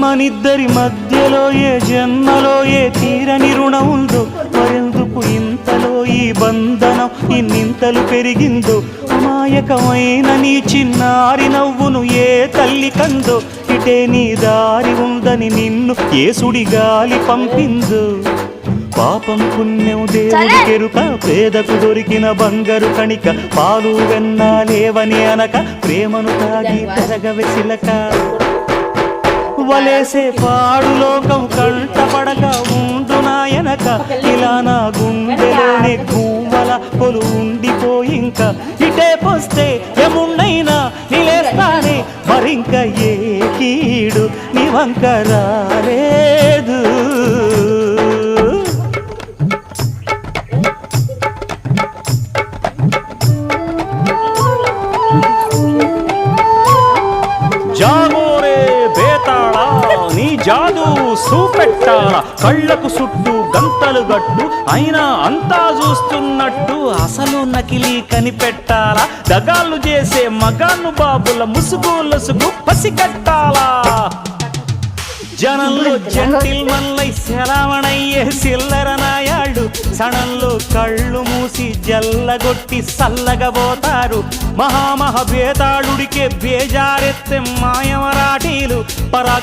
మనిద్దరి మధ్యలో ఏ జన్మలో ఏ తీరని రుణం ఉందో, మరెందుకు ఇంతలో ఈ బంధనం ఇన్నింతలు పెరిగిందో, అమాయకమైన నీ చిన్నారి నవ్వును ఏ తల్లి కందో, ఇటే నీ దారి ఉందని నిన్ను ఏ సుడి గాలి పంపిందో. పాపం పుణ్యం దేవుడి కెరుక, పేదకు దొరికిన బంగారు కణిక, పాలు వెన్నాలేవని అనక ప్రేమను తాగి పెరగవెసిలక. వలేసే పాడు లోకం కంటపడక ఉండు నాయనక, ఇలా నా గుండెలోనే గువ్వల కొలు ఉండిపోయింక. ఇటే పోస్తే ఎమున్నైనా నిలేస్తానే, మరింక ఏ కీడు నీ వంక రాలేదు. జాగోరే బేతాళా, నీ జాదు సూపెట్టాల, కళ్ళకు చుట్టూ గంతలు గట్టు అయినా అంతా చూస్తున్నట్టు, అసలు నకిలీ కనిపెట్టాలా, దగాళ్ళు చేసే మగాను బాబుల ముసుగు లొసుగు పసికట్టాలా. జనంలో జంటిల్ మల్లై సెలవణయ్యే సిల్లర నాయాళ్ళు, సణంలో కళ్ళు మూసి జల్లగొట్టి సల్లగబోతారు. మహామహ బేతాళుడికే బేజారెత్తే మాయమరాఠీలు పరా